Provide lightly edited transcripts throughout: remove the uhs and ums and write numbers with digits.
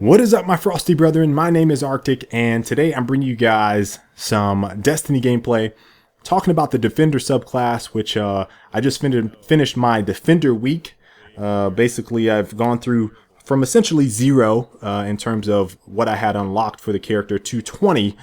What is up, my frosty brethren? My name is Arctic, and today I'm bringing you guys some Destiny gameplay, talking about the Defender subclass, which I just finished my Defender week. Basically, I've gone through from essentially 0 in terms of what I had unlocked for the character to 20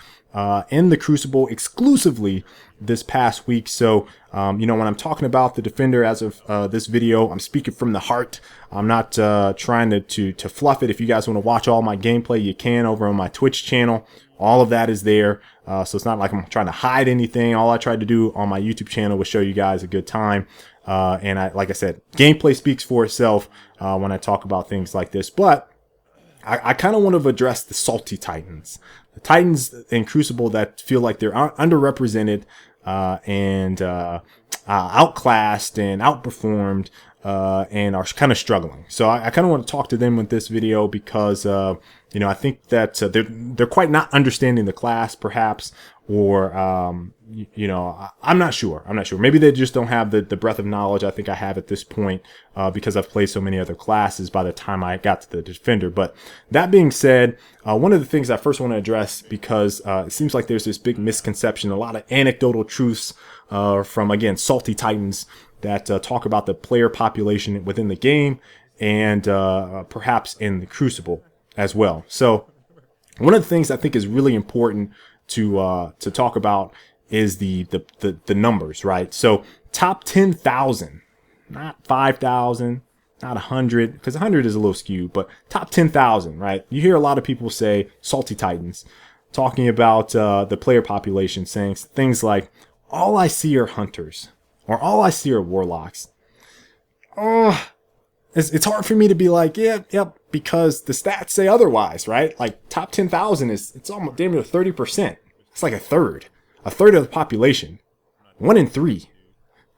in the Crucible exclusively this past week. So, when I'm talking about the Defender as of this video, I'm speaking from the heart. I'm not trying to fluff it. If you guys want to watch all my gameplay, you can over on my Twitch channel. All of that is there. So it's not like I'm trying to hide anything. All I tried to do on my YouTube channel was show you guys a good time. And like I said, gameplay speaks for itself when I talk about things like this. But I kind of want to address the salty Titans. The Titans in Crucible that feel like they're underrepresented and outclassed and outperformed and are kind of struggling. So I kind of want to talk to them with this video because I think that they're quite not understanding the class, perhaps, or I'm not sure. Maybe they just don't have the breadth of knowledge I think I have at this point because I've played so many other classes by the time I got to the Defender. But that being said, one of the things I first want to address, because it seems like there's this big misconception, a lot of anecdotal truths from, again, salty Titans that talk about the player population within the game and perhaps in the Crucible as well. So one of the things I think is really important to talk about is the numbers, right? So top 10,000, not 5,000, not 100, because 100 is a little skewed, but top 10,000, right? You hear a lot of people say, salty Titans, talking about the player population, saying things like, all I see are hunters, or all I see are warlocks. Oh, it's hard for me to be like, yep, because the stats say otherwise, right? Like top 10,000 it's almost damn near 30%. It's like a third of the population. 1 in 3.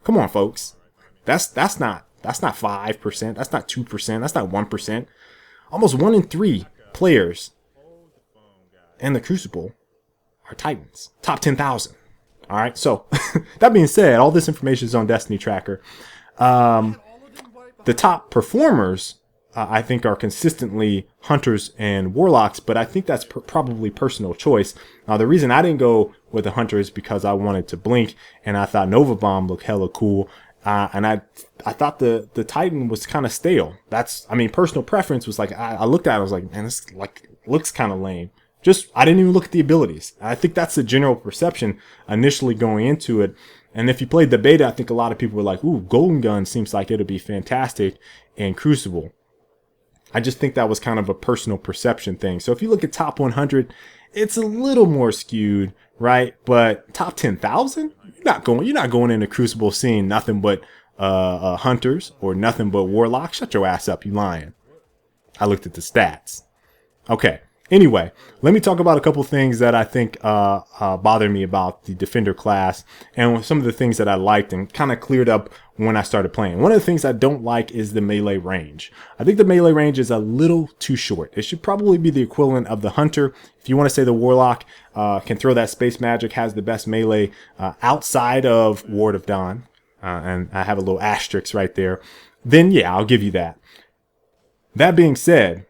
Come on, folks. That's not 5%. That's not 2%. That's not 1%. Almost 1 in 3 players in the Crucible are Titans. Top 10,000. All right. So that being said, all this information is on Destiny Tracker. The top performers, I think, are consistently hunters and warlocks, but I think that's probably personal choice. The reason I didn't go with the hunter is because I wanted to blink, and I thought Nova Bomb looked hella cool, and I thought the Titan was kind of stale. Personal preference was like, I looked at it, I was like, man, this looks kind of lame. I didn't even look at the abilities. I think that's the general perception initially going into it. And if you played the beta, I think a lot of people were like, ooh, Golden Gun seems like it'll be fantastic in Crucible. I just think that was kind of a personal perception thing. So if you look at top 100, it's a little more skewed, right? But top 10,000, you're not going into Crucible seeing nothing but hunters or nothing but warlocks. Shut your ass up, you lying. I looked at the stats. Okay. Anyway, let me talk about a couple things that I think bother me about the Defender class and some of the things that I liked and kind of cleared up when I started playing. One of the things I don't like is the melee range. I think the melee range is a little too short. It should probably be the equivalent of the Hunter. If you want to say the Warlock can throw that space magic, has the best melee outside of Ward of Dawn, and I have a little asterisk right there, then yeah, I'll give you that. That being said,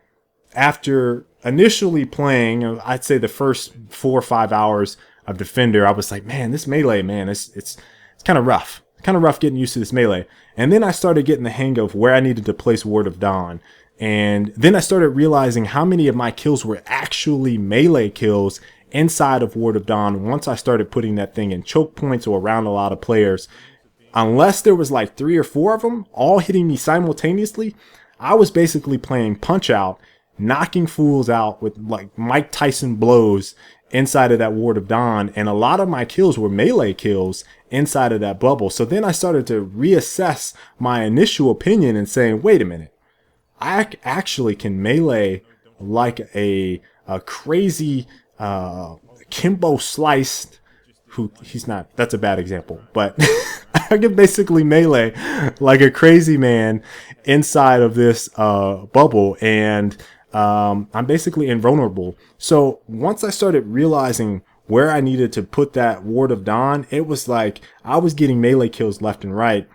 after initially playing, I'd say the first 4 or 5 hours of Defender, I was like, man, this melee, man, it's kind of rough. Kind of rough getting used to this melee. And then I started getting the hang of where I needed to place Ward of Dawn. And then I started realizing how many of my kills were actually melee kills inside of Ward of Dawn once I started putting that thing in choke points or around a lot of players. Unless there was like 3 or 4 of them all hitting me simultaneously, I was basically playing Punch Out, knocking fools out with like Mike Tyson blows inside of that Ward of Dawn, and a lot of my kills were melee kills inside of that bubble. So then I started to reassess my initial opinion and saying, wait a minute, I actually can melee like a crazy Kimbo Sliced, who he's not, that's a bad example, but I can basically melee like a crazy man inside of this bubble, and I'm basically invulnerable. So once I started realizing where I needed to put that Ward of Dawn, it was like I was getting melee kills left and right.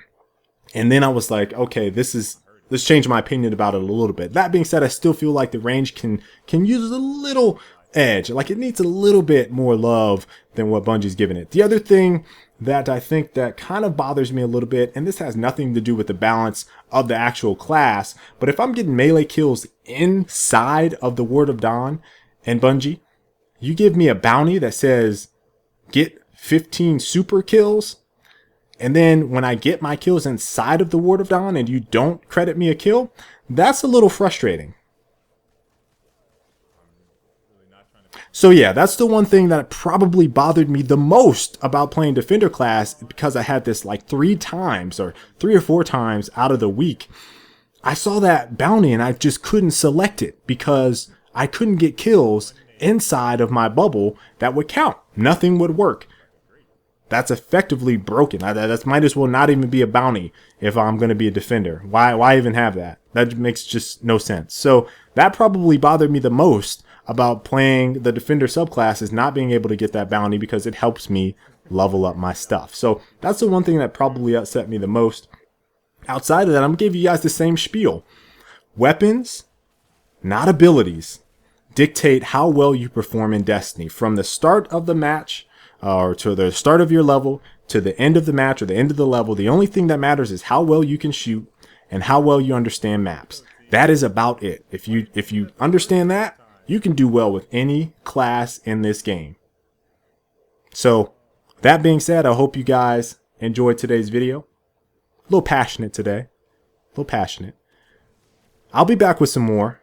And then I was like, okay, this is let's change my opinion about it a little bit. That being said, I still feel like the range can use a little edge. Like, it needs a little bit more love than what Bungie's giving it. The other thing that I think that kind of bothers me a little bit, and this has nothing to do with the balance of the actual class, but if I'm getting melee kills inside of the Ward of Dawn and Bungie, you give me a bounty that says get 15 super kills, and then when I get my kills inside of the Ward of Dawn and you don't credit me a kill, that's a little frustrating. So yeah, that's the one thing that probably bothered me the most about playing Defender class, because I had this like 3 or 4 times out of the week. I saw that bounty and I just couldn't select it because I couldn't get kills inside of my bubble that would count. Nothing would work. That's effectively broken. That might as well not even be a bounty if I'm going to be a defender. Why even have that? That makes just no sense. So that probably bothered me the most about playing the defender subclass, is not being able to get that bounty, because it helps me level up my stuff. So that's the one thing that probably upset me the most. Outside of that, I'm going to give you guys the same spiel. Weapons, not abilities, dictate how well you perform in Destiny. From the start of the match, or to the start of your level, to the end of the match or the end of the level, the only thing that matters is how well you can shoot and how well you understand maps. That is about it. If you understand that, you can do well with any class in this game. So that being said, I hope you guys enjoyed today's video. A little passionate today. A little passionate. I'll be back with some more.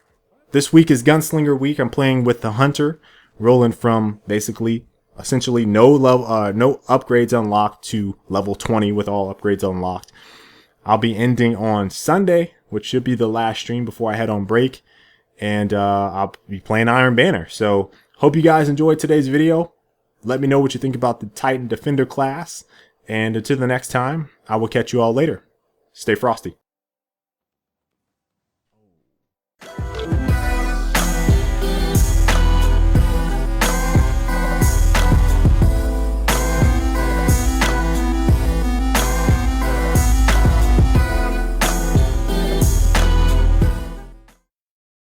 This week is Gunslinger week. I'm playing with the Hunter, rolling from essentially no upgrades unlocked to level 20 with all upgrades unlocked. I'll be ending on Sunday, which should be the last stream before I head on break. And I'll be playing Iron Banner. So hope you guys enjoyed today's video. Let me know what you think about the Titan Defender class. And until the next time, I will catch you all later. Stay frosty.